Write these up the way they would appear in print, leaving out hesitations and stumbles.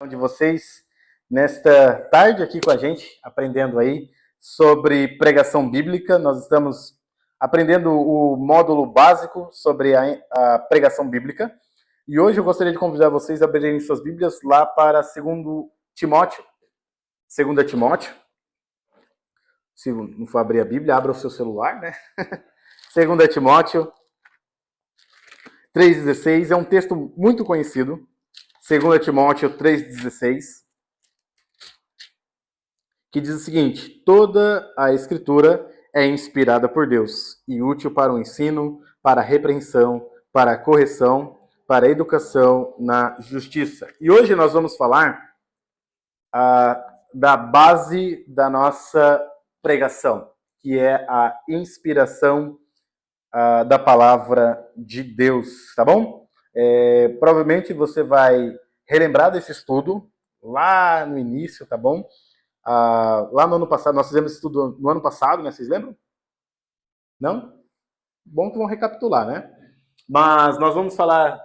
De vocês nesta tarde aqui com a gente, aprendendo aí sobre pregação bíblica. Nós estamos aprendendo o módulo básico sobre a pregação bíblica. E hoje eu gostaria de convidar vocês a abrirem suas Bíblias lá para 2 Timóteo. 2 Timóteo. Se não for abrir a Bíblia, abra o seu celular, né? 2 Timóteo 3,16 é um texto muito conhecido. 2 Timóteo 3,16, que diz o seguinte: toda a Escritura é inspirada por Deus e útil para o ensino, para a repreensão, para a correção, para a educação na justiça. E hoje nós vamos falar da base da nossa pregação, que é a inspiração da palavra de Deus, tá bom? Provavelmente você vai relembrar desse estudo lá no início, tá bom? Lá no ano passado, nós fizemos esse estudo no ano passado, né? Vocês lembram? Não? Bom que vão recapitular, né? Mas nós vamos falar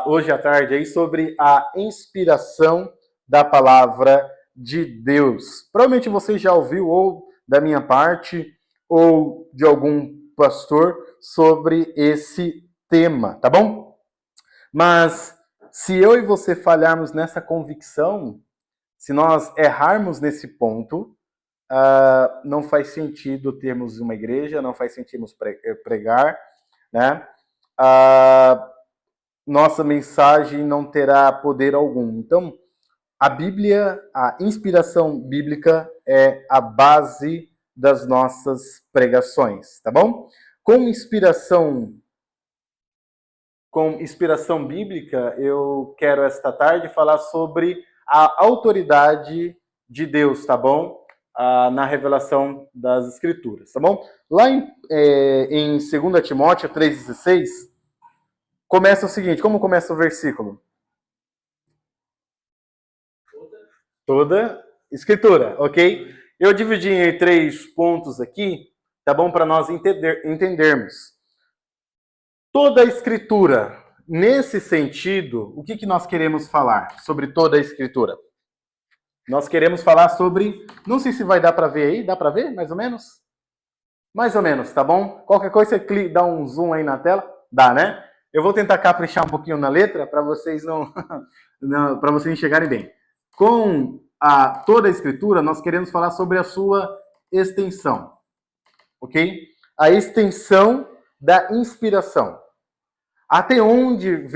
hoje à tarde aí sobre a inspiração da palavra de Deus. Provavelmente você já ouviu ou da minha parte ou de algum pastor sobre esse tema, tá bom? Mas se eu e você falharmos nessa convicção, se nós errarmos nesse ponto, não faz sentido termos uma igreja, não faz sentido pregar, né? Nossa mensagem não terá poder algum. Então, a Bíblia, a inspiração bíblica é a base das nossas pregações, tá bom? Com inspiração bíblica, eu quero esta tarde falar sobre a autoridade de Deus, tá bom? Na revelação das Escrituras, tá bom? Lá em 2 Timóteo 3,16, começa o seguinte: como começa o versículo? Toda Escritura, ok? Eu dividi em 3 pontos aqui, tá bom? Para nós entendermos. Toda a Escritura, nesse sentido, o que nós queremos falar sobre toda a Escritura? Nós queremos falar sobre, não sei se vai dar para ver aí, dá para ver mais ou menos? Mais ou menos, tá bom? Qualquer coisa você clica, dá um zoom aí na tela, dá, né? Eu vou tentar caprichar um pouquinho na letra para vocês para vocês enxergarem bem. Com toda a Escritura, nós queremos falar sobre a sua extensão, ok? A extensão da inspiração. Até onde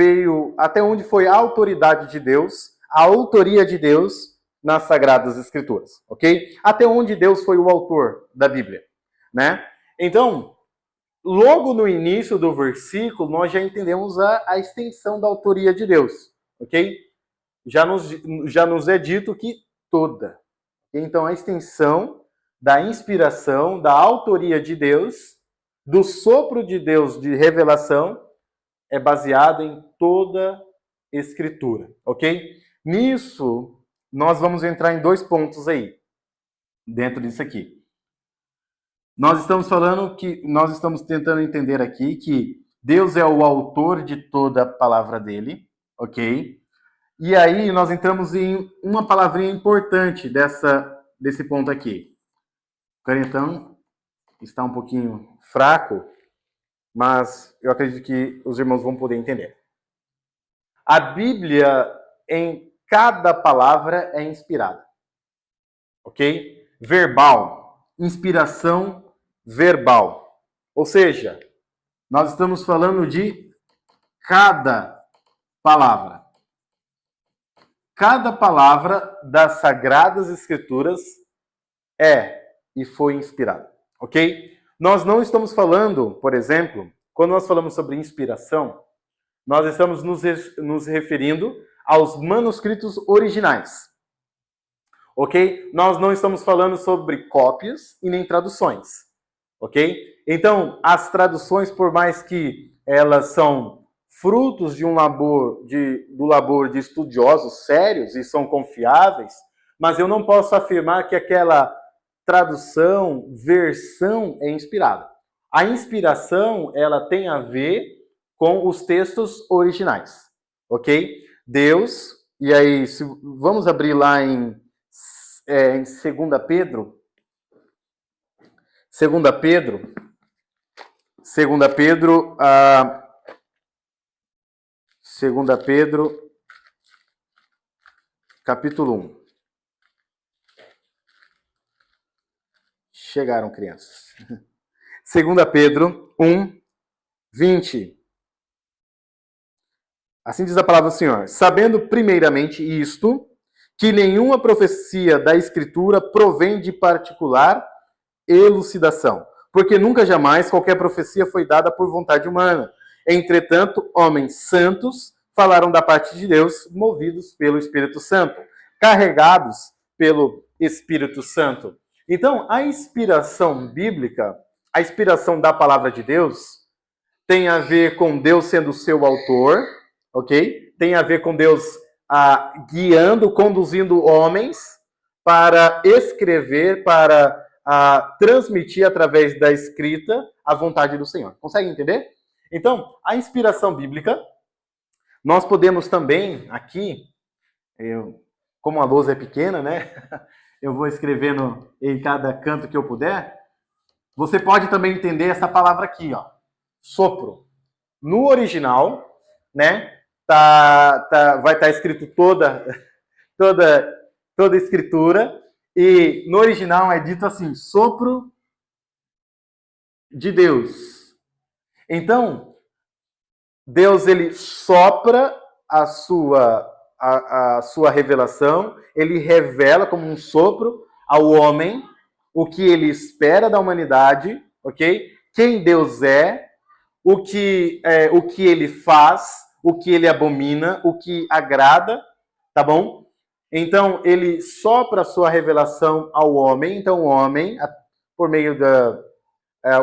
foi a autoridade de Deus, a autoria de Deus nas Sagradas Escrituras, ok? Até onde Deus foi o autor da Bíblia, né? Então, logo no início do versículo, nós já entendemos a extensão da autoria de Deus, ok? Já nos é dito que toda. Então, a extensão da inspiração, da autoria de Deus, do sopro de Deus de revelação, é baseado em toda Escritura, ok? Nisso, nós vamos entrar em 2 pontos aí, dentro disso aqui. Nós estamos tentando entender aqui que Deus é o autor de toda a palavra dele, ok? E aí nós entramos em uma palavrinha importante desse ponto aqui. O canetão está um pouquinho fraco, mas eu acredito que os irmãos vão poder entender. A Bíblia, em cada palavra, é inspirada. Ok? Verbal. Inspiração verbal. Ou seja, nós estamos falando de cada palavra. Cada palavra das Sagradas Escrituras é e foi inspirada. Ok? Nós não estamos falando, por exemplo, quando nós falamos sobre inspiração, nós estamos nos referindo aos manuscritos originais. Ok? Nós não estamos falando sobre cópias e nem traduções. Ok? Então, as traduções, por mais que elas são frutos do labor de estudiosos sérios e são confiáveis, mas eu não posso afirmar que aquela tradução, versão é inspirada. A inspiração, ela tem a ver com os textos originais, ok? Deus E aí, vamos abrir lá em 2 Pedro. 2 Pedro. 2 Pedro. 2 Pedro, capítulo 1. Chegaram, crianças. 2 Pedro 1, 20. Assim diz a palavra do Senhor. Sabendo primeiramente isto, que nenhuma profecia da Escritura provém de particular elucidação, porque nunca jamais qualquer profecia foi dada por vontade humana. Entretanto, homens santos falaram da parte de Deus, movidos pelo Espírito Santo, carregados pelo Espírito Santo. Então, a inspiração bíblica, a inspiração da palavra de Deus, tem a ver com Deus sendo o seu autor, ok? Tem a ver com Deus guiando, conduzindo homens para escrever, para transmitir através da escrita a vontade do Senhor. Consegue entender? Então, a inspiração bíblica, nós podemos também, aqui, como a lousa é pequena, né? Eu vou escrevendo em cada canto que eu puder. Você pode também entender essa palavra aqui, ó, sopro. No original, né? Vai estar escrito toda a escritura, e no original é dito assim, sopro de Deus. Então, Deus, ele sopra a sua revelação, ele revela como um sopro ao homem o que ele espera da humanidade, ok? Quem Deus é, o que ele faz, o que ele abomina, o que agrada, tá bom? Então, ele sopra a sua revelação ao homem. Então, o homem, por meio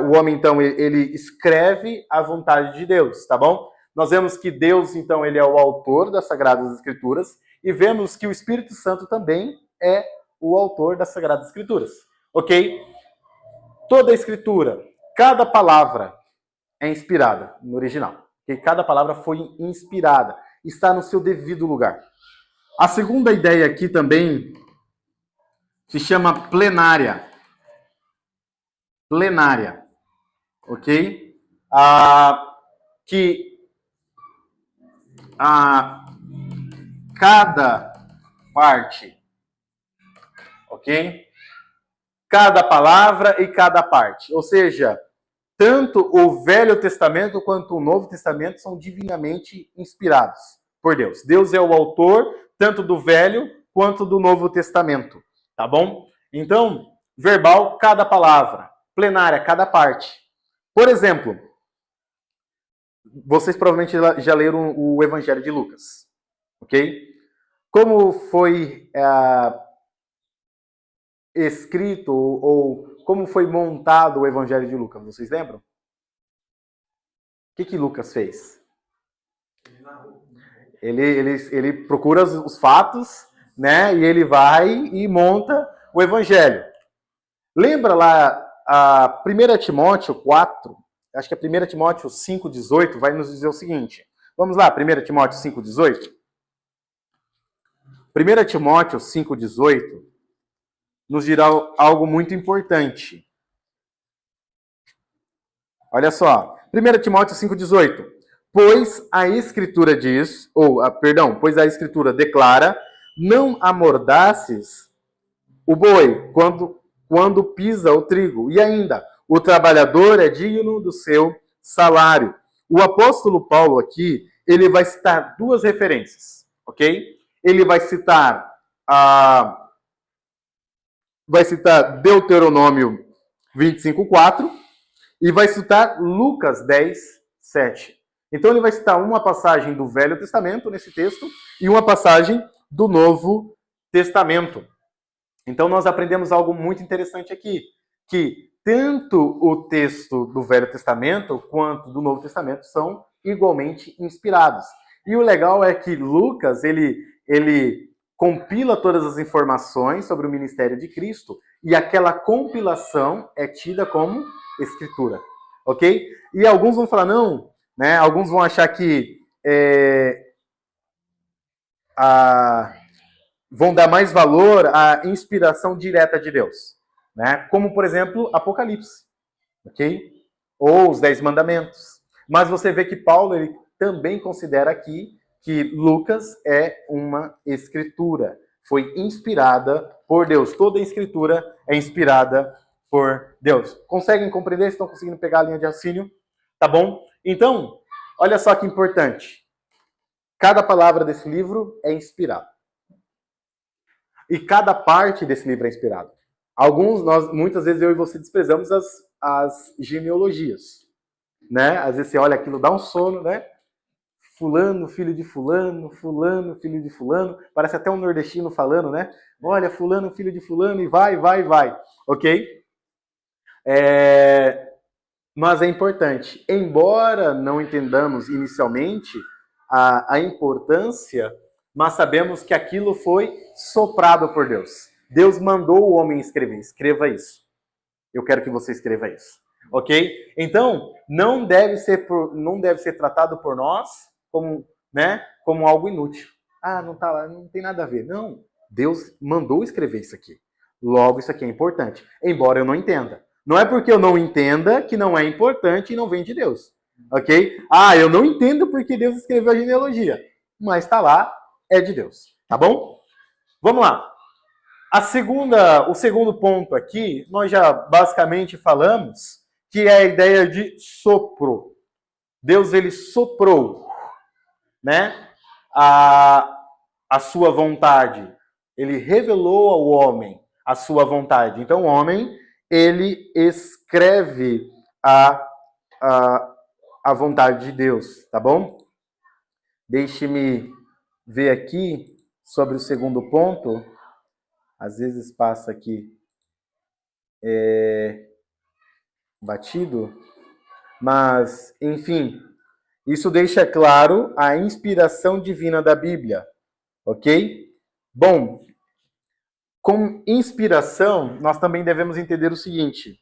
o homem, então, ele escreve a vontade de Deus, tá bom? Nós vemos que Deus, então, ele é o autor das Sagradas Escrituras, e vemos que o Espírito Santo também é o autor das Sagradas Escrituras, ok? Toda a Escritura, cada palavra é inspirada no original, porque cada palavra foi inspirada, está no seu devido lugar. A segunda ideia aqui também se chama plenária. Plenária, ok? Que cada parte, ok? Cada palavra e cada parte. Ou seja, tanto o Velho Testamento quanto o Novo Testamento são divinamente inspirados por Deus. Deus é o autor tanto do Velho quanto do Novo Testamento, tá bom? Então, verbal, cada palavra. Plenária, cada parte. Por exemplo, vocês provavelmente já leram o Evangelho de Lucas, ok? Como foi escrito ou como foi montado o Evangelho de Lucas? Vocês lembram? O que Lucas fez? Ele procura os fatos, né? E ele vai e monta o Evangelho. Lembra lá a 1 Timóteo 4, acho que a 1 Timóteo 5,18 vai nos dizer o seguinte. Vamos lá, 1 Timóteo 5,18. 1 Timóteo 5,18 nos dirá algo muito importante. Olha só, 1 Timóteo 5,18. Pois a Escritura diz, pois a Escritura declara, não amordaces o boi quando pisa o trigo. E ainda, o trabalhador é digno do seu salário. O apóstolo Paulo aqui, ele vai citar duas referências, ok? Ele vai citar Deuteronômio 25:4 e vai citar Lucas 10:7. Então ele vai citar uma passagem do Velho Testamento nesse texto e uma passagem do Novo Testamento. Então nós aprendemos algo muito interessante aqui, que tanto o texto do Velho Testamento quanto do Novo Testamento são igualmente inspirados. E o legal é que Lucas, ele compila todas as informações sobre o ministério de Cristo e aquela compilação é tida como escritura, ok? E alguns vão falar, não, né? Alguns vão achar que vão dar mais valor à inspiração direta de Deus, né? Como, por exemplo, Apocalipse, ok? Ou os 10 Mandamentos. Mas você vê que Paulo ele também considera aqui que Lucas é uma escritura. Foi inspirada por Deus. Toda a escritura é inspirada por Deus. Conseguem compreender? Estão conseguindo pegar a linha de raciocínio? Tá bom? Então, olha só que importante. Cada palavra desse livro é inspirada. E cada parte desse livro é inspirada. Muitas vezes eu e você desprezamos as genealogias, né? Às vezes você olha aquilo, dá um sono, né? Fulano, filho de fulano, fulano, filho de fulano. Parece até um nordestino falando, né? Olha, fulano, filho de fulano, e vai, ok? Mas é importante. Embora não entendamos inicialmente a importância, mas sabemos que aquilo foi soprado por Deus. Deus mandou o homem escrever. Escreva isso. Eu quero que você escreva isso. Ok? Então, não deve ser tratado por nós como algo inútil. Não tá lá, não tem nada a ver. Não. Deus mandou escrever isso aqui. Logo, isso aqui é importante. Embora eu não entenda. Não é porque eu não entenda que não é importante e não vem de Deus. Ok? Eu não entendo porque Deus escreveu a genealogia. Mas está lá, é de Deus. Tá bom? Vamos lá. O segundo ponto aqui, nós já basicamente falamos, que é a ideia de sopro. Deus, ele soprou, né, a sua vontade. Ele revelou ao homem a sua vontade. Então, o homem, ele escreve a vontade de Deus, tá bom? Deixe-me ver aqui sobre o segundo ponto. Às vezes passa aqui batido, mas, enfim, isso deixa claro a inspiração divina da Bíblia, ok? Bom, com inspiração, nós também devemos entender o seguinte.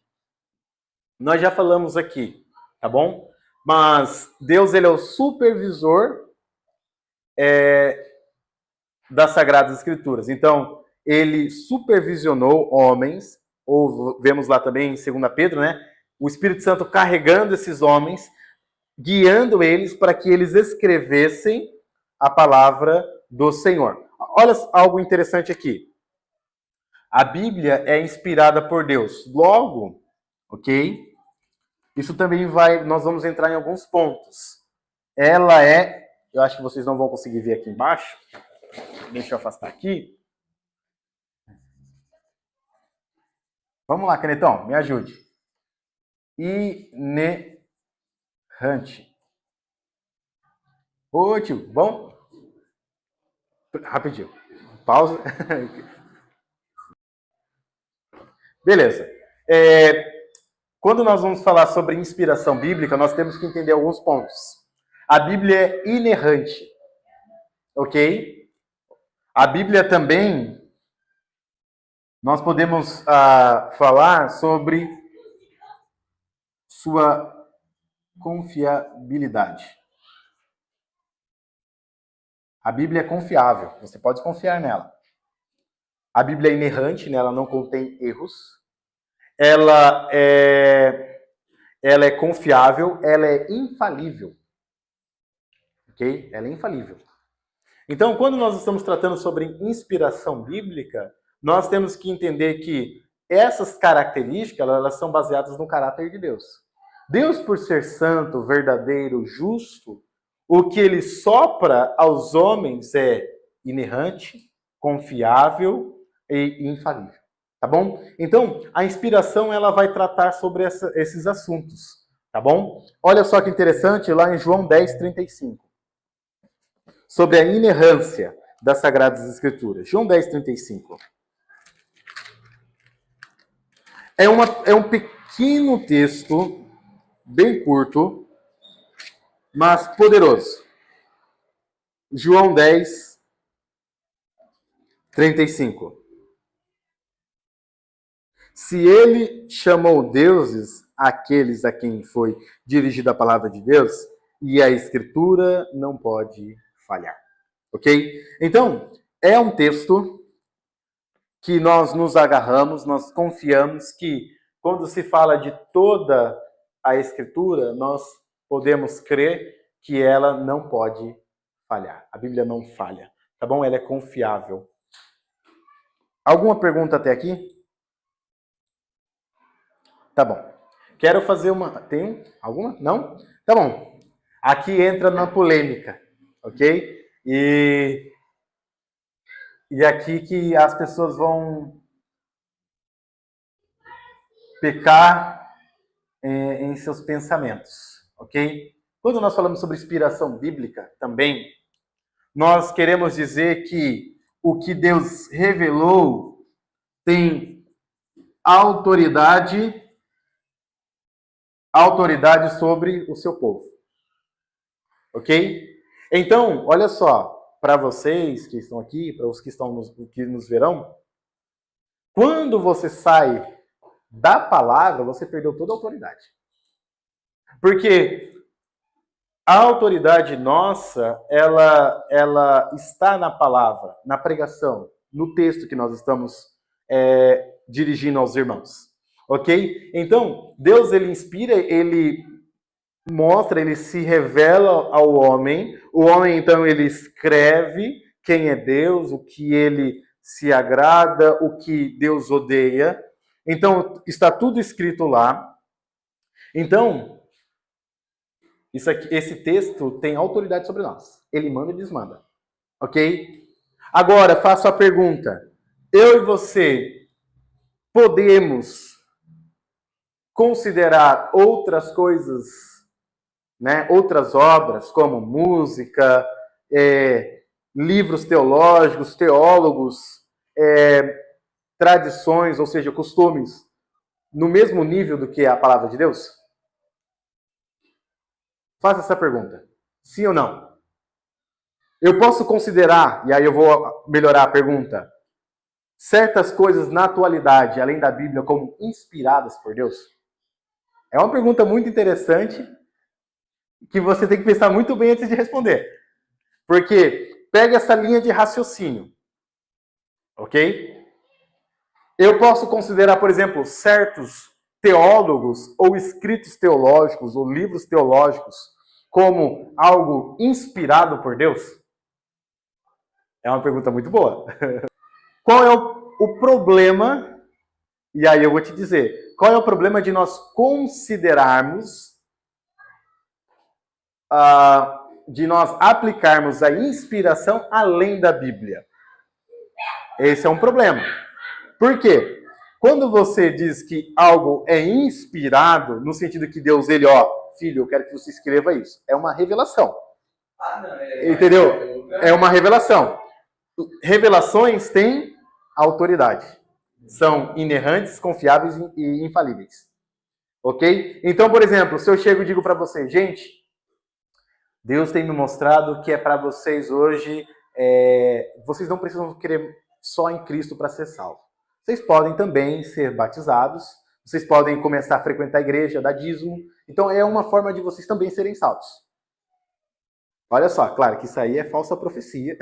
Nós já falamos aqui, tá bom? Mas Deus, ele é o supervisor das Sagradas Escrituras. Então, ele supervisionou homens, ou vemos lá também em 2 Pedro, né? O Espírito Santo carregando esses homens, guiando eles para que eles escrevessem a palavra do Senhor. Olha algo interessante aqui. A Bíblia é inspirada por Deus. Logo, ok? Isso também nós vamos entrar em alguns pontos. Eu acho que vocês não vão conseguir ver aqui embaixo. Deixa eu afastar aqui. Vamos lá, Canetão, me ajude. Inerrante. Ô, tio, bom? Rapidinho. Pausa. Beleza. Quando nós vamos falar sobre inspiração bíblica, nós temos que entender alguns pontos. A Bíblia é inerrante. Ok? A Bíblia também, nós podemos falar sobre sua confiabilidade. A Bíblia é confiável, você pode confiar nela. A Bíblia é inerrante, né? Ela não contém erros. Ela é confiável, ela é infalível. Ok? Ela é infalível. Então, quando nós estamos tratando sobre inspiração bíblica, nós temos que entender que essas características, elas são baseadas no caráter de Deus. Deus, por ser santo, verdadeiro, justo, o que ele sopra aos homens é inerrante, confiável e infalível. Tá bom? Então, a inspiração ela vai tratar sobre esses assuntos. Tá bom? Olha só que interessante, lá em João 10:35. Sobre a inerrância das Sagradas Escrituras. João 10:35. É um pequeno texto, bem curto, mas poderoso. João 10:35. Se ele chamou deuses aqueles a quem foi dirigida a palavra de Deus, e a Escritura não pode falhar. Ok? Então, é um texto que nós nos agarramos, nós confiamos que quando se fala de toda a Escritura, nós podemos crer que ela não pode falhar. A Bíblia não falha, tá bom? Ela é confiável. Alguma pergunta até aqui? Tá bom. Quero fazer uma... Tem alguma? Não? Tá bom. Aqui entra na polêmica, ok? E aqui que as pessoas vão pecar em seus pensamentos, ok? Quando nós falamos sobre inspiração bíblica também, nós queremos dizer que o que Deus revelou tem autoridade sobre o seu povo, ok? Então, olha só, para vocês que estão aqui, para os que que nos verão, quando você sai da palavra, você perdeu toda a autoridade. Porque a autoridade nossa, ela está na palavra, na pregação, no texto que nós estamos dirigindo aos irmãos. Ok? Então, Deus, ele inspira, ele mostra, ele se revela ao homem. O homem, então, ele escreve quem é Deus, o que ele se agrada, o que Deus odeia. Então, está tudo escrito lá. Então, esse texto tem autoridade sobre nós. Ele manda e desmanda. Ok? Agora, faço a pergunta. Eu e você podemos considerar outras coisas, né? Outras obras, como música, livros teológicos, teólogos, tradições, ou seja, costumes, no mesmo nível do que a palavra de Deus? Faça essa pergunta. Sim ou não? Eu posso considerar, e aí eu vou melhorar a pergunta, certas coisas na atualidade, além da Bíblia, como inspiradas por Deus? É uma pergunta muito interessante que você tem que pensar muito bem antes de responder. Porque pega essa linha de raciocínio, ok? Eu posso considerar, por exemplo, certos teólogos ou escritos teológicos ou livros teológicos como algo inspirado por Deus? É uma pergunta muito boa. Qual é o problema? E aí eu vou te dizer, qual é o problema de nós considerarmos, de nós aplicarmos a inspiração além da Bíblia? Esse é um problema. Por quê? Quando você diz que algo é inspirado, no sentido que Deus, ele, filho, eu quero que você escreva isso. É uma revelação. Entendeu? É uma revelação. Revelações têm autoridade. São inerrantes, confiáveis e infalíveis. Ok? Então, por exemplo, se eu chego e digo para você, gente, Deus tem me mostrado que é para vocês hoje, vocês não precisam crer só em Cristo para ser salvo. Vocês podem também ser batizados, vocês podem começar a frequentar a igreja, dar dízimo. Então, é uma forma de vocês também serem salvos. Olha só, claro que isso aí é falsa profecia.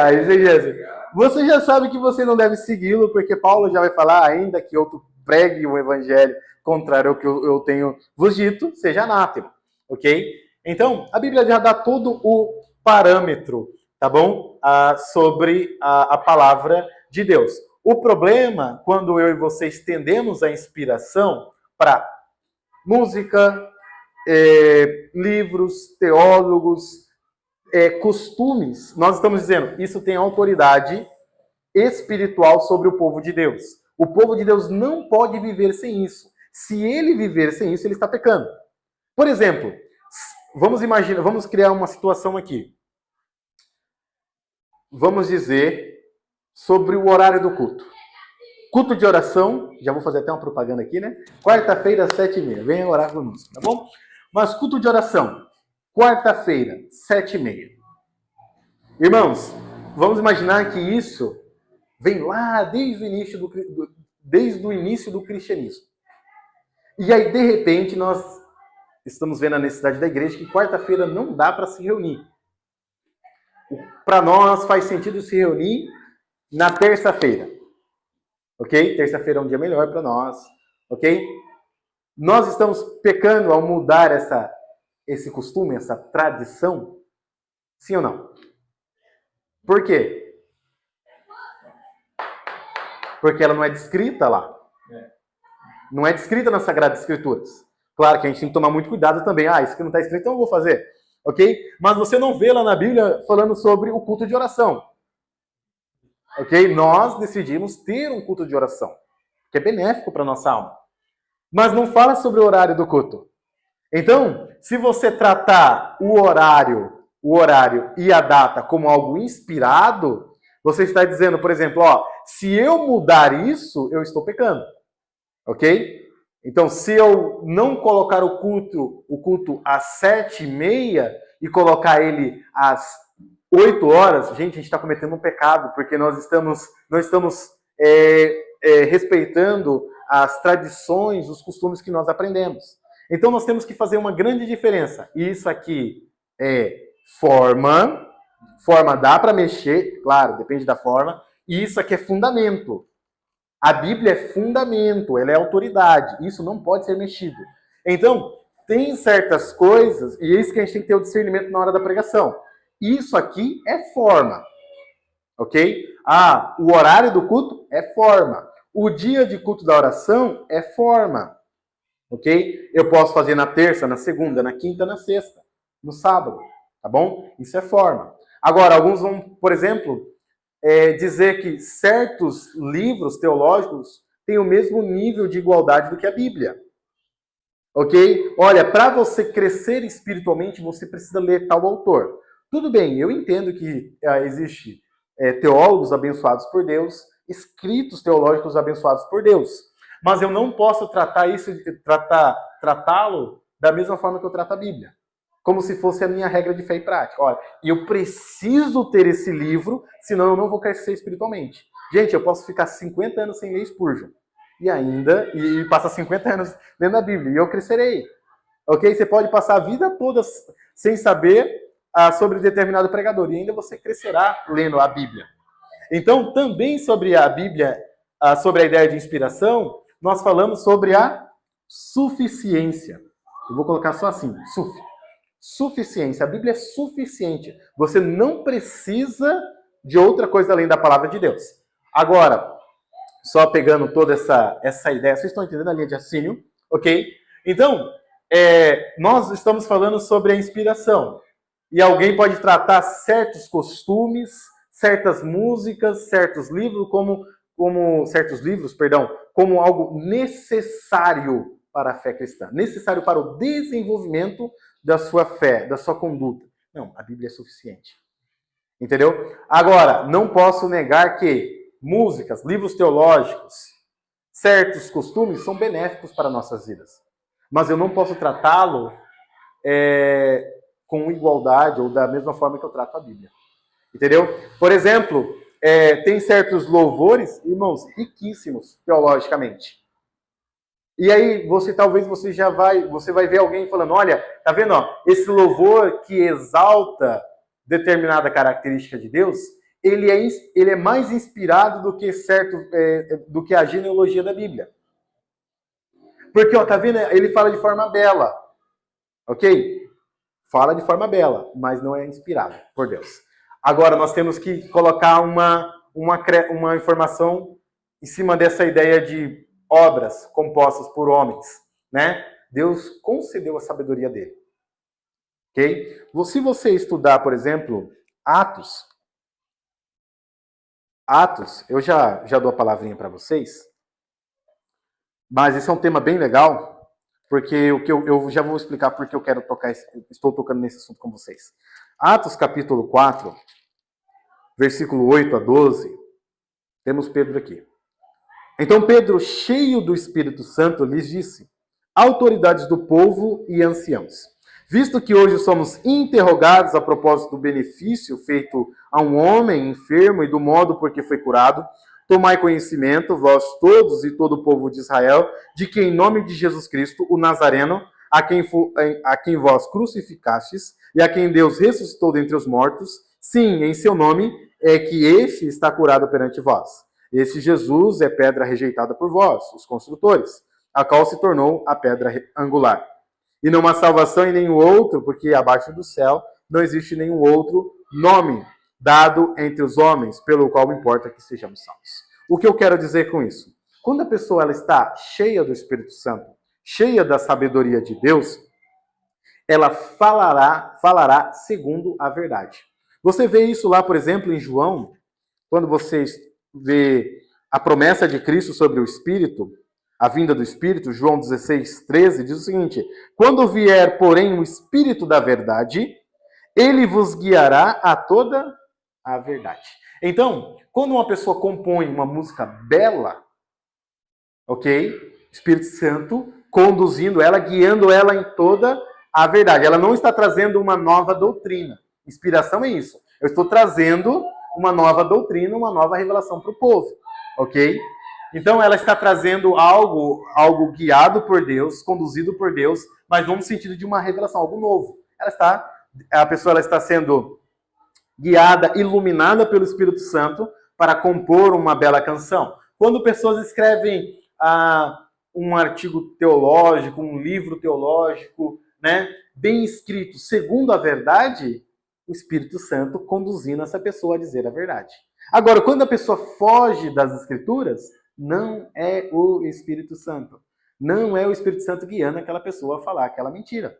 A exegese. Você já sabe que você não deve segui-lo, porque Paulo já vai falar, ainda que outro pregue o evangelho contrário ao que eu tenho vos dito, seja anátema. Ok? Então, a Bíblia já dá todo o parâmetro, tá bom? Sobre a palavra de Deus. O problema, quando eu e você estendemos a inspiração para música, livros, teólogos, costumes, nós estamos dizendo, isso tem autoridade espiritual sobre o povo de Deus. O povo de Deus não pode viver sem isso. Se ele viver sem isso, ele está pecando. Por exemplo, vamos criar uma situação aqui. Vamos dizer sobre o horário do culto. Culto de oração, já vou fazer até uma propaganda aqui, né? Quarta-feira, 7h30. Venha orar conosco, tá bom? Mas culto de oração, quarta-feira, 7h30. Irmãos, vamos imaginar que isso vem lá desde o início do cristianismo. E aí, de repente, nós estamos vendo a necessidade da igreja que quarta-feira não dá para se reunir. Para nós faz sentido se reunir na terça-feira. Ok? Terça-feira é um dia melhor para nós. Ok? Nós estamos pecando ao mudar esse costume, essa tradição? Sim ou não? Por quê? Porque ela não é descrita lá. Não é descrita nas Sagradas Escrituras. Claro que a gente tem que tomar muito cuidado também. Isso aqui não está escrito, então eu vou fazer. Ok? Mas você não vê lá na Bíblia falando sobre o culto de oração. Ok? Nós decidimos ter um culto de oração, que é benéfico para a nossa alma. Mas não fala sobre o horário do culto. Então, se você tratar o horário e a data como algo inspirado, você está dizendo, por exemplo, se eu mudar isso, eu estou pecando. Ok? Então, se eu não colocar o culto às 7h30 e colocar ele às 8 horas, gente, a gente está cometendo um pecado, porque nós estamos respeitando as tradições, os costumes que nós aprendemos. Então, nós temos que fazer uma grande diferença. Isso aqui é forma dá para mexer, claro, depende da forma, e isso aqui é fundamento. A Bíblia é fundamento, ela é autoridade, isso não pode ser mexido. Então, tem certas coisas, e é isso que a gente tem que ter o discernimento na hora da pregação. Isso aqui é forma, ok? O horário do culto é forma. O dia de culto da oração é forma, ok? Eu posso fazer na terça, na segunda, na quinta, na sexta, no sábado, tá bom? Isso é forma. Agora, alguns vão, por exemplo, dizer que certos livros teológicos têm o mesmo nível de igualdade do que a Bíblia. Ok? Olha, para você crescer espiritualmente, você precisa ler tal autor. Tudo bem, eu entendo que existe teólogos abençoados por Deus, escritos teológicos abençoados por Deus. Mas eu não posso tratá-lo da mesma forma que eu trato a Bíblia. Como se fosse a minha regra de fé e prática. Olha, eu preciso ter esse livro, senão eu não vou crescer espiritualmente. Gente, eu posso ficar 50 anos sem ler Spurgeon. E passar 50 anos lendo a Bíblia, e eu crescerei. Ok? Você pode passar a vida toda sem saber sobre determinado pregador, e ainda você crescerá lendo a Bíblia. Então, também sobre a Bíblia, sobre a ideia de inspiração, nós falamos sobre a suficiência. Eu vou colocar só assim, suficiência. A Bíblia é suficiente. Você não precisa de outra coisa além da palavra de Deus. Agora, só pegando toda essa ideia, vocês estão entendendo a linha de raciocínio? Ok? Então, nós estamos falando sobre a inspiração. E alguém pode tratar certos costumes, certas músicas, certos livros como algo necessário para a fé cristã, necessário para o desenvolvimento da sua fé, da sua conduta. Não, a Bíblia é suficiente. Entendeu? Agora, não posso negar que músicas, livros teológicos, certos costumes são benéficos para nossas vidas. Mas eu não posso tratá-lo com igualdade ou da mesma forma que eu trato a Bíblia. Entendeu? Por exemplo, tem certos louvores, irmãos, riquíssimos teologicamente. E aí, você vai ver alguém falando, olha, tá vendo, esse louvor que exalta determinada característica de Deus, ele é mais inspirado do que a genealogia da Bíblia. Porque, tá vendo, ele fala de forma bela, ok? Fala de forma bela, mas não é inspirado por Deus. Agora, nós temos que colocar uma informação em cima dessa ideia de obras compostas por homens, né? Deus concedeu a sabedoria dele. Ok? Se você estudar, por exemplo, Atos, eu já dou a palavrinha para vocês, mas esse é um tema bem legal, porque eu já vou explicar porque eu estou tocando nesse assunto com vocês. Atos capítulo 4, versículo 8 a 12, temos Pedro aqui. Então Pedro, cheio do Espírito Santo, lhes disse: autoridades do povo e anciãos, visto que hoje somos interrogados a propósito do benefício feito a um homem enfermo e do modo por que foi curado, tomai conhecimento, vós todos e todo o povo de Israel, de que em nome de Jesus Cristo, o Nazareno, a quem vós crucificastes e a quem Deus ressuscitou dentre os mortos, Sim, em seu nome é que este está curado perante vós. Esse Jesus é pedra rejeitada por vós, os construtores, a qual se tornou a pedra angular. E não há salvação em nenhum outro, porque abaixo do céu não existe nenhum outro nome dado entre os homens, pelo qual importa que sejamos salvos. O que eu quero dizer com isso? Quando a pessoa ela está cheia do Espírito Santo, cheia da sabedoria de Deus, ela falará segundo a verdade. Você vê isso lá, por exemplo, em João, quando você vê a promessa de Cristo sobre o Espírito, a vinda do Espírito, João 16, 13, diz o seguinte: quando vier, porém, o Espírito da verdade, ele vos guiará a toda a verdade. Então, quando uma pessoa compõe uma música bela, ok? Espírito Santo conduzindo ela, guiando ela em toda a verdade. Ela não está trazendo uma nova doutrina. Inspiração é isso. Eu estou trazendo uma nova doutrina, uma nova revelação para o povo, ok? Então ela está trazendo algo guiado por Deus, conduzido por Deus, mas no sentido de uma revelação, algo novo. A pessoa está sendo guiada, iluminada pelo Espírito Santo para compor uma bela canção. Quando pessoas escrevem um artigo teológico, um livro teológico, né, bem escrito, segundo a verdade, o Espírito Santo conduzindo essa pessoa a dizer a verdade. Agora, quando a pessoa foge das Escrituras, não é o Espírito Santo. Não é o Espírito Santo guiando aquela pessoa a falar aquela mentira.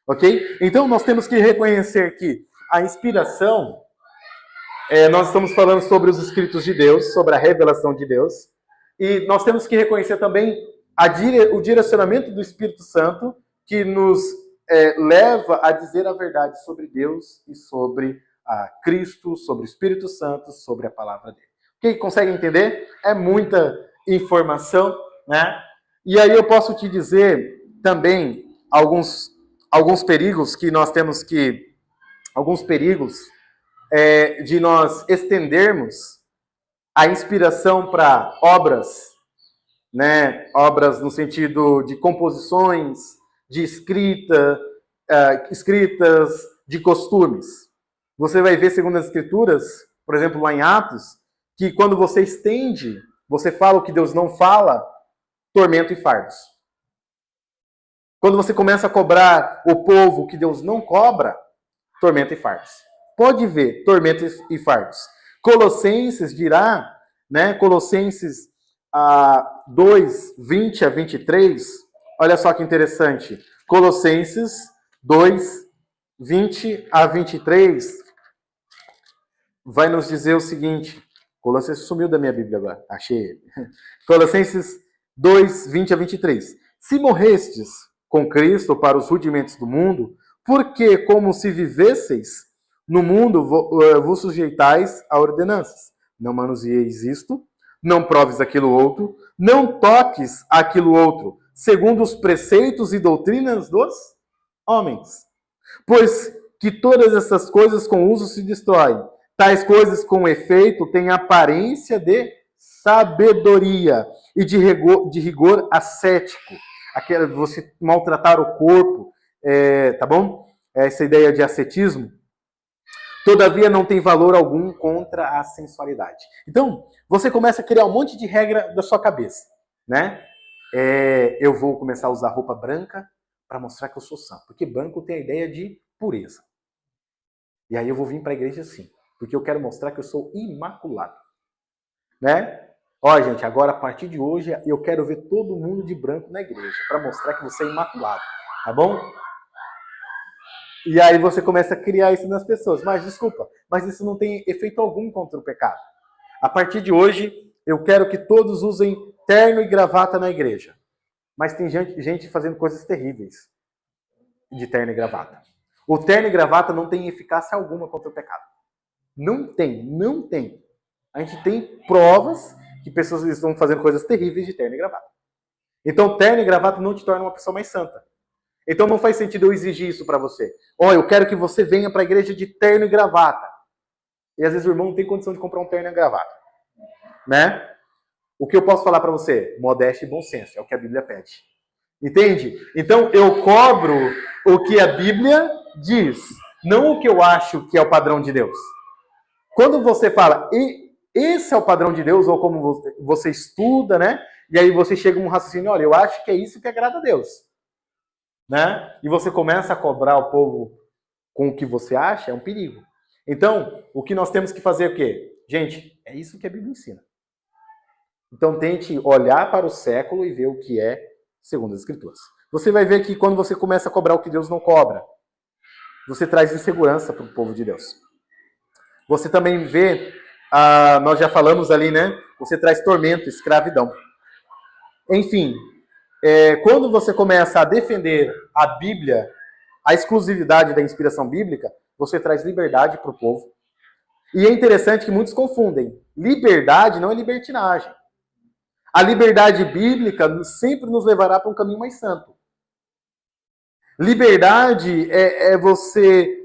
Ok? Então, nós temos que reconhecer que a inspiração, nós estamos falando sobre os Escritos de Deus, sobre a revelação de Deus, e nós temos que reconhecer também o direcionamento do Espírito Santo, que nos leva a dizer a verdade sobre Deus e sobre Cristo, sobre o Espírito Santo, sobre a palavra dele. Ok? Consegue entender? É muita informação, né? E aí eu posso te dizer também alguns perigos que nós temos que... Alguns perigos de nós estendermos a inspiração para obras, né? Obras no sentido de composições, de escritas, de costumes. Você vai ver, segundo as Escrituras, por exemplo, lá em Atos, que quando você estende, você fala o que Deus não fala, tormento e fardos. Quando você começa a cobrar o povo o que Deus não cobra, tormento e fardos. Pode ver, tormento e fardos. Colossenses dirá, né, Colossenses 2, 20 a 23, olha só que interessante. Colossenses 2, 20 a 23, vai nos dizer o seguinte. Colossenses sumiu da minha Bíblia agora, achei ele. Colossenses 2, 20 a 23. Se morrestes com Cristo para os rudimentos do mundo, porque como se vivesseis no mundo, vos sujeitais a ordenanças. Não manuseieis isto, não proves aquilo outro, não toques aquilo outro, segundo os preceitos e doutrinas dos homens. Pois que todas essas coisas com uso se destroem. Tais coisas com efeito têm aparência de sabedoria e de rigor ascético. Aquela, você maltratar o corpo, tá bom? Essa ideia de ascetismo. Todavia não tem valor algum contra a sensualidade. Então, você começa a criar um monte de regra da sua cabeça, né? Eu vou começar a usar roupa branca para mostrar que eu sou santo. Porque branco tem a ideia de pureza. E aí eu vou vir para a igreja assim. Porque eu quero mostrar que eu sou imaculado. Né? Ó, gente, agora a partir de hoje eu quero ver todo mundo de branco na igreja. Para mostrar que você é imaculado. Tá bom? E aí você começa a criar isso nas pessoas. Mas, desculpa, mas isso não tem efeito algum contra o pecado. A partir de hoje, eu quero que todos usem terno e gravata na igreja. Mas tem gente fazendo coisas terríveis de terno e gravata. O terno e gravata não tem eficácia alguma contra o pecado. Não tem. A gente tem provas que pessoas estão fazendo coisas terríveis de terno e gravata. Então, terno e gravata não te torna uma pessoa mais santa. Então, não faz sentido eu exigir isso para você. Eu quero que você venha para a igreja de terno e gravata. E às vezes o irmão não tem condição de comprar um terno e gravata. Né? O que eu posso falar para você? Modéstia e bom senso. É o que a Bíblia pede. Entende? Então, eu cobro o que a Bíblia diz. Não o que eu acho que é o padrão de Deus. quando você fala, esse é o padrão de Deus, ou como você estuda, né? E aí você chega a um raciocínio, olha, eu acho que é isso que agrada a Deus. Né? E você começa a cobrar o povo com o que você acha, é um perigo. Então, o que nós temos que fazer é o quê? Gente, é isso que a Bíblia ensina. Então, tente olhar para o século e ver o que é segundo as Escrituras. Você vai ver que quando você começa a cobrar o que Deus não cobra, você traz insegurança para o povo de Deus. Você também vê, nós já falamos ali, né? Você traz tormento, escravidão. Enfim, quando você começa a defender a Bíblia, a exclusividade da inspiração bíblica, você traz liberdade para o povo. E é interessante que muitos confundem. Liberdade não é libertinagem. A liberdade bíblica sempre nos levará para um caminho mais santo. Liberdade é você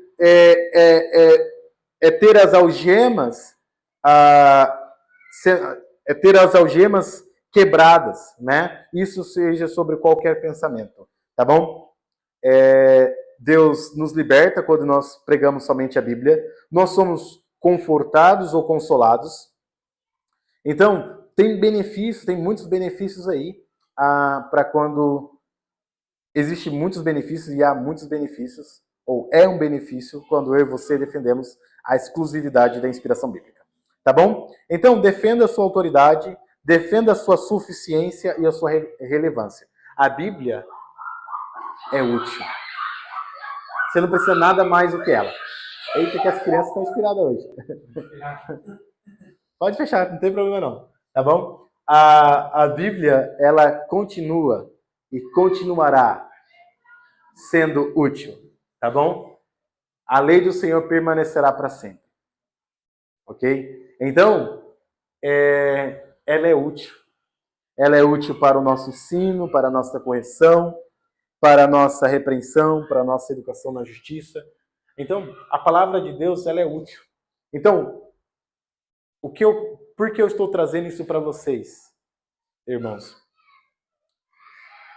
ter as algemas, ter as algemas quebradas, né? Isso seja sobre qualquer pensamento, tá bom? Deus nos liberta quando nós pregamos somente a Bíblia. Nós somos confortados ou consolados. Então, tem benefícios, tem muitos benefícios aí para quando existem muitos benefícios e há muitos benefícios, ou é um benefício quando eu e você defendemos a exclusividade da inspiração bíblica. Tá bom? Então, defenda a sua autoridade, defenda a sua suficiência e a sua relevância. A Bíblia é útil. Você não precisa nada mais do que ela. Eita, que as crianças estão inspiradas hoje. Pode fechar, não tem problema não. Tá bom? A Bíblia, ela continua e continuará sendo útil. Tá bom? A lei do Senhor permanecerá para sempre. Ok? Então, ela é útil. Ela é útil para o nosso ensino, para a nossa correção, para a nossa repreensão, para a nossa educação na justiça. Então, a palavra de Deus, ela é útil. Então, por que eu estou trazendo isso para vocês, irmãos?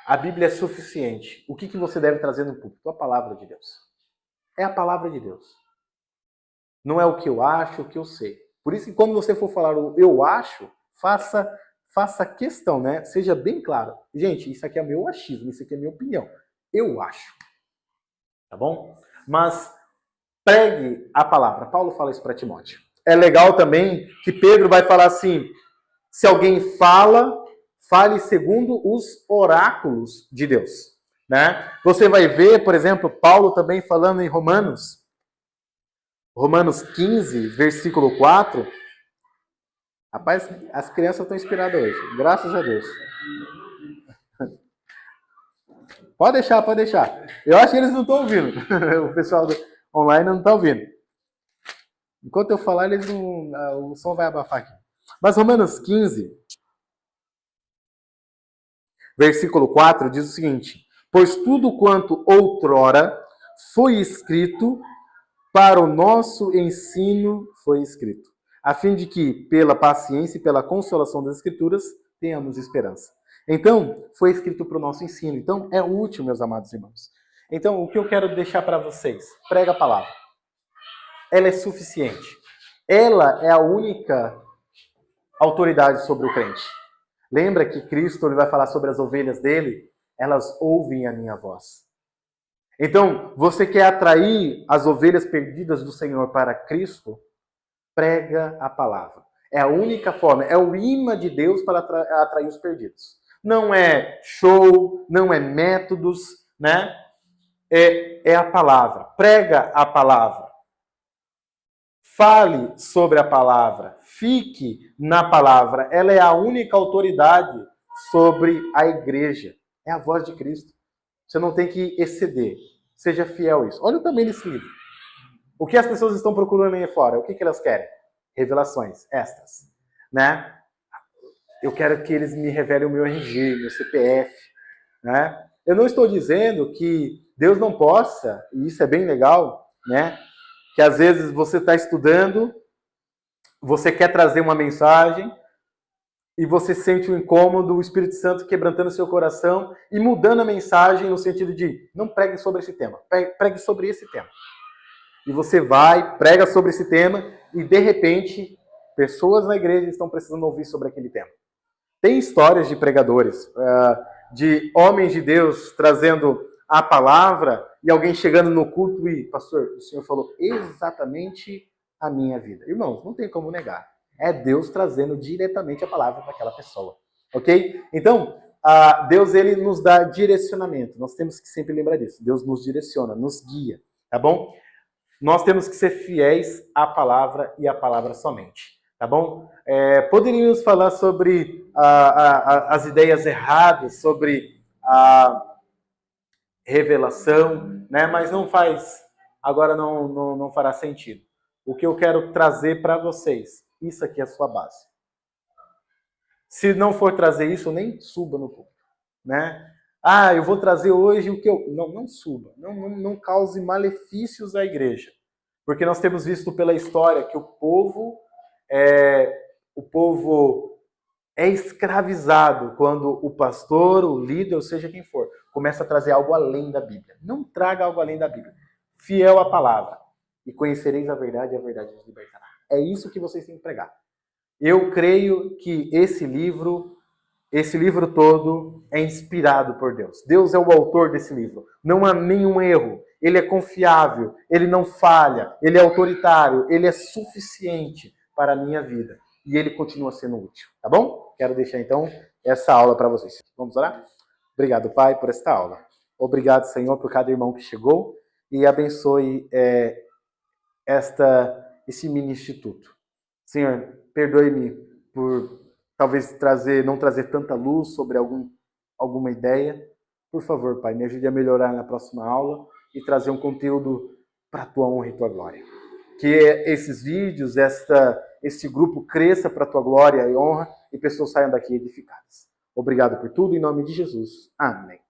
A Bíblia é suficiente. O que você deve trazer no púlpito? A palavra de Deus. É a palavra de Deus. Não é o que eu acho, o que eu sei. Por isso que quando você for falar o eu acho, faça questão, né? Seja bem claro. Gente, isso aqui é meu achismo, isso aqui é minha opinião. Eu acho. Tá bom? Mas pregue a palavra. Paulo fala isso para Timóteo. É legal também que Pedro vai falar assim, se alguém fale segundo os oráculos de Deus. Né? Você vai ver, por exemplo, Paulo também falando em Romanos 15, versículo 4. Rapaz, as crianças estão inspiradas hoje. Graças a Deus. Pode deixar. Eu acho que eles não estão ouvindo. O pessoal online não está ouvindo. Enquanto eu falar, o som vai abafar aqui. Mas Romanos 15, versículo 4, diz o seguinte: pois tudo quanto outrora foi escrito, para o nosso ensino foi escrito, a fim de que, pela paciência e pela consolação das Escrituras, tenhamos esperança. Então, foi escrito para o nosso ensino. Então, é útil, meus amados irmãos. Então, o que eu quero deixar para vocês? Prega a palavra. Ela é suficiente. Ela é a única autoridade sobre o crente. Lembra que Cristo ele vai falar sobre as ovelhas dele? Elas ouvem a minha voz. Então, você quer atrair as ovelhas perdidas do Senhor para Cristo? Prega a palavra. É a única forma, é o imã de Deus para atrair os perdidos. Não é show, não é métodos, né? É a palavra. Prega a palavra. Fale sobre a palavra. Fique na palavra. Ela é a única autoridade sobre a igreja. É a voz de Cristo. Você não tem que exceder. Seja fiel a isso. Olha também nesse livro. O que as pessoas estão procurando aí fora? O que elas querem? Revelações extras, né? Eu quero que eles me revelem o meu RG, meu CPF, né? Eu não estou dizendo que Deus não possa, e isso é bem legal, né? Que às vezes você está estudando, você quer trazer uma mensagem e você sente um incômodo, o Espírito Santo quebrantando seu coração e mudando a mensagem no sentido de não pregue sobre esse tema, pregue sobre esse tema. E você vai, prega sobre esse tema e de repente, pessoas na igreja estão precisando ouvir sobre aquele tema. Tem histórias de pregadores, de homens de Deus trazendo a palavra e alguém chegando no culto e, pastor, o senhor falou exatamente a minha vida. Irmãos, não tem como negar. É Deus trazendo diretamente a palavra para aquela pessoa. Ok? Então, Deus ele nos dá direcionamento. Nós temos que sempre lembrar disso. Deus nos direciona, nos guia. Tá bom? Nós temos que ser fiéis à palavra e à palavra somente. Tá bom? Poderíamos falar sobre as ideias erradas, sobre a revelação, né? Mas não faz, agora não fará sentido. O que eu quero trazer para vocês, isso aqui é a sua base. Se não for trazer isso, nem suba no púlpito, né? Eu vou trazer hoje o que eu... Não suba, não cause malefícios à igreja. Porque nós temos visto pela história que o povo é escravizado quando o pastor, o líder, ou seja quem for, começa a trazer algo além da Bíblia. Não traga algo além da Bíblia. Fiel à palavra. E conhecereis a verdade vos libertará. É isso que vocês têm que pregar. Eu creio que esse livro todo é inspirado por Deus. Deus é o autor desse livro. Não há nenhum erro. Ele é confiável, ele não falha, ele é autoritário, ele é suficiente para a minha vida. E ele continua sendo útil, tá bom? Quero deixar então essa aula para vocês. Vamos orar? Obrigado, Pai, por esta aula. Obrigado, Senhor, por cada irmão que chegou e abençoe esse mini instituto. Senhor, perdoe-me por talvez não trazer tanta luz sobre alguma ideia. Por favor, Pai, me ajude a melhorar na próxima aula e trazer um conteúdo para a tua honra e tua glória. Que esses vídeos, esse grupo cresça para a tua glória e honra e pessoas saiam daqui edificadas. Obrigado por tudo, em nome de Jesus. Amém.